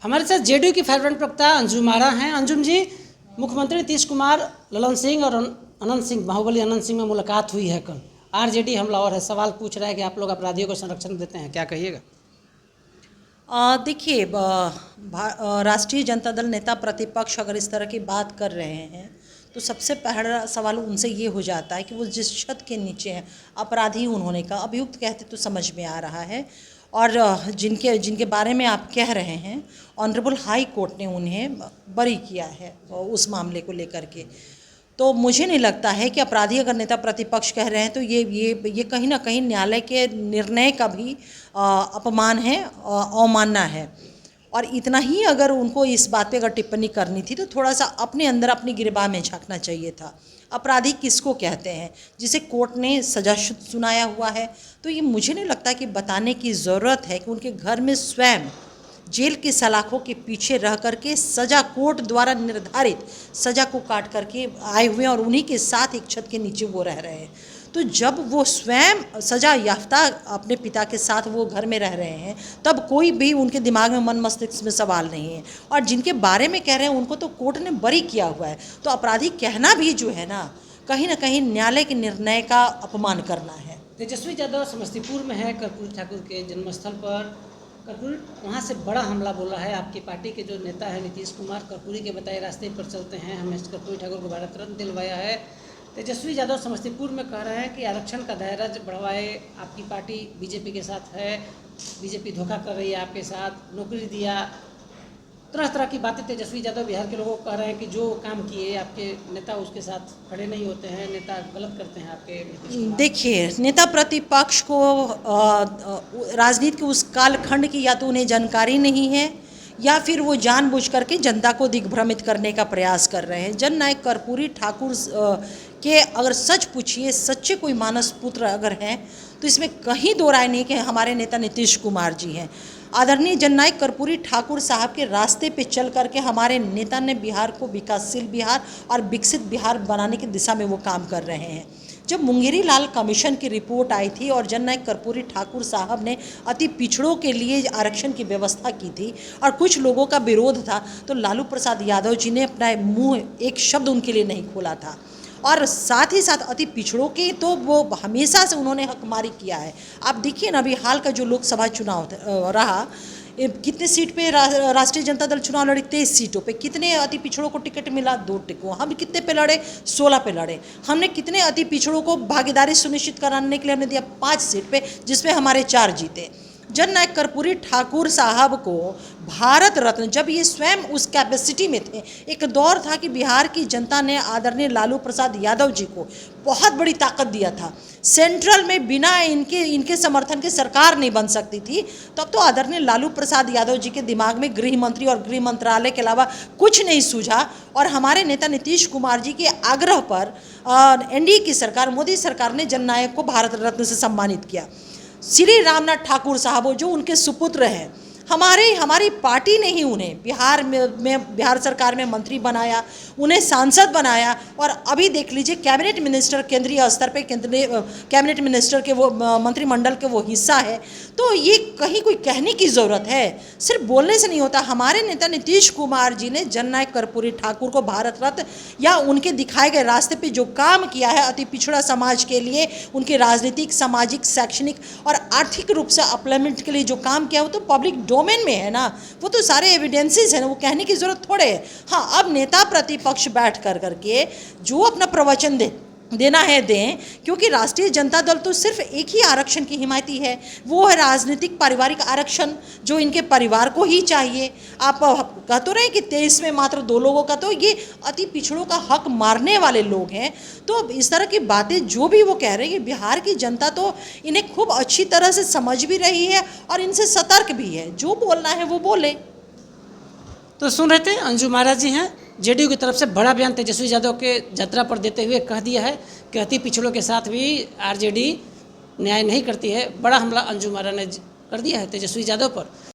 हमारे साथ जेडीयू की फेवरेट प्रवक्ता अंजुम आरा हैं। अंजुम जी, मुख्यमंत्री नीतीश कुमार, ललन सिंह और अनंत सिंह, बाहुबली अनंत सिंह में मुलाकात हुई है कल। आरजेडी हमलावर है, सवाल पूछ रहा है कि आप लोग अपराधियों को संरक्षण देते हैं, क्या कहिएगा? देखिए, राष्ट्रीय जनता दल नेता प्रतिपक्ष अगर इस तरह की बात कर रहे हैं तो सबसे पहला सवाल उनसे ये हो जाता है कि वो जिस छत के नीचे हैं अपराधी उन्होंने कहा, अभियुक्त कहते तो समझ में आ रहा है। और जिनके जिनके बारे में आप कह रहे हैं, ऑनरेबल हाई कोर्ट ने उन्हें बरी किया है उस मामले को लेकर के। तो मुझे नहीं लगता है कि अपराधी अगर नेता प्रतिपक्ष कह रहे हैं तो ये कहीं ना कहीं न्यायालय के निर्णय का भी अपमान है, अवमानना है। और इतना ही अगर उनको इस बात पे अगर टिप्पणी करनी थी तो थोड़ा सा अपने अंदर अपनी गिरबान में झांकना चाहिए था। अपराधी किसको कहते हैं? जिसे कोर्ट ने सजा सुनाया हुआ है। तो ये मुझे नहीं लगता कि बताने की ज़रूरत है कि उनके घर में स्वयं जेल की सलाखों के पीछे रह करके सज़ा कोर्ट द्वारा निर्धारित सज़ा को काट करके आए हुए हैं और उन्हीं के साथ एक छत के नीचे वो रह रहे हैं। तो जब वो स्वयं सज़ा याफ्ता अपने पिता के साथ वो घर में रह रहे हैं तब कोई भी उनके दिमाग में, मन मस्तिष्क में सवाल नहीं है। और जिनके बारे में कह रहे हैं उनको तो कोर्ट ने बरी किया हुआ है। तो अपराधी कहना भी जो है ना कहीं न्यायालय के निर्णय का अपमान करना है। तेजस्वी यादव समस्तीपुर में है, कर्पूरी ठाकुर के जन्मस्थल पर। कर्पूरी वहाँ से बड़ा हमला बोला है। आपकी पार्टी के जो नेता है नीतीश कुमार, कर्पूरी के बताए रास्ते पर चलते हैं, हमें कर्पूरी ठाकुर को भारत रत्न दिलवाया है। तेजस्वी यादव समस्तीपुर में कह रहे हैं कि आरक्षण का दायरा बढ़वाए, आपकी पार्टी बीजेपी के साथ है, बीजेपी धोखा कर रही है आपके साथ, नौकरी दिया, तरह तरह की बातें तेजस्वी यादव बिहार के लोगों को कह रहे हैं कि जो काम किए आपके नेता उसके साथ खड़े नहीं होते हैं, नेता गलत करते हैं आपके। देखिए, नेता प्रतिपक्ष को राजनीति के उस कालखंड की या तो उन्हें जानकारी नहीं है या फिर वो जानबूझ करके जनता को दिग्भ्रमित करने का प्रयास कर रहे हैं। जननायक कर्पूरी ठाकुर के अगर सच पूछिए, सच्चे कोई मानस पुत्र अगर हैं तो इसमें कहीं दो राय नहीं कि हमारे नेता नीतीश कुमार जी हैं। आदरणीय जननायक कर्पूरी ठाकुर साहब के रास्ते पे चल करके हमारे नेता ने बिहार को विकासशील बिहार और विकसित बिहार बनाने की दिशा में वो काम कर रहे हैं। जब मुंगेरी लाल कमीशन की रिपोर्ट आई थी और जननायक कर्पूरी ठाकुर साहब ने अति पिछड़ों के लिए आरक्षण की व्यवस्था की थी और कुछ लोगों का विरोध था, तो लालू प्रसाद यादव जी ने अपना मुंह एक शब्द उनके लिए नहीं खोला था। और साथ ही साथ अति पिछड़ों के तो वो हमेशा से उन्होंने हकमारी किया है। आप देखिए ना, अभी हाल का जो लोकसभा चुनाव रहा, कितने सीट पे राष्ट्रीय जनता दल चुनाव लड़ी? 23 सीटों पे। कितने अति पिछड़ों को टिकट मिला? 2 टिकटों। हम कितने पे लड़े? 16 पे लड़े। हमने कितने अति पिछड़ों को भागीदारी सुनिश्चित कराने के लिए हमने दिया? 5 सीट पे, जिसमें हमारे 4 जीते। जननायक कर्पूरी ठाकुर साहब को भारत रत्न, जब ये स्वयं उस कैपेसिटी में थे, एक दौर था कि बिहार की जनता ने आदरणीय लालू प्रसाद यादव जी को बहुत बड़ी ताकत दिया था। सेंट्रल में बिना इनके समर्थन के सरकार नहीं बन सकती थी। तब तो आदरणीय लालू प्रसाद यादव जी के दिमाग में गृह मंत्री और गृह मंत्रालय के अलावा कुछ नहीं सूझा और हमारे नेता नीतीश कुमार जी के आग्रह पर एनडीए की सरकार, मोदी सरकार ने जननायक को भारत रत्न से सम्मानित किया। श्री रामनाथ ठाकुर साहब जो उनके सुपुत्र हैं, हमारी पार्टी ने ही उन्हें बिहार सरकार में मंत्री बनाया, उन्हें सांसद बनाया और अभी देख लीजिए कैबिनेट मिनिस्टर, केंद्रीय स्तर पे कैबिनेट मिनिस्टर के वो मंत्रिमंडल के वो हिस्सा है। तो ये कहीं कोई कहने की ज़रूरत है, सिर्फ बोलने से नहीं होता। हमारे नेता नीतीश कुमार जी ने जननायक कर्पूरी ठाकुर को भारत रत्न या उनके दिखाए गए रास्ते पे जो काम किया है अति पिछड़ा समाज के लिए, उनके राजनीतिक, सामाजिक, शैक्षणिक और आर्थिक रूप से अपलिफ्टमेंट के लिए जो काम किया वो तो पब्लिक डोमेन में है ना, वो तो सारे एविडेंसेस हैं ना, वो कहने की ज़रूरत थोड़े है। हाँ, अब नेता प्रतिपक्ष बैठ करके जो अपना प्रवचन देना है दें, क्योंकि राष्ट्रीय जनता दल तो सिर्फ एक ही आरक्षण की हिमायती है, वो है राजनीतिक पारिवारिक आरक्षण, जो इनके परिवार को ही चाहिए। आप कह तो रहे कि 23 में मात्र 2 लोगों का, तो ये अति पिछड़ों का हक मारने वाले लोग हैं। तो इस तरह की बातें जो भी वो कह रहे हैं, बिहार की जनता तो इन्हें खूब अच्छी तरह से समझ भी रही है और इनसे सतर्क भी है। जो बोलना है वो बोले। तो सुन रहे थे, अंजुम आरा जी हैं। जेडीयू की तरफ से बड़ा बयान तेजस्वी यादव के यात्रा पर देते हुए कह दिया है कि अति पिछड़ों के साथ भी आरजेडी न्याय नहीं करती है। बड़ा हमला अंजुम आरा ने कर दिया है तेजस्वी यादव पर।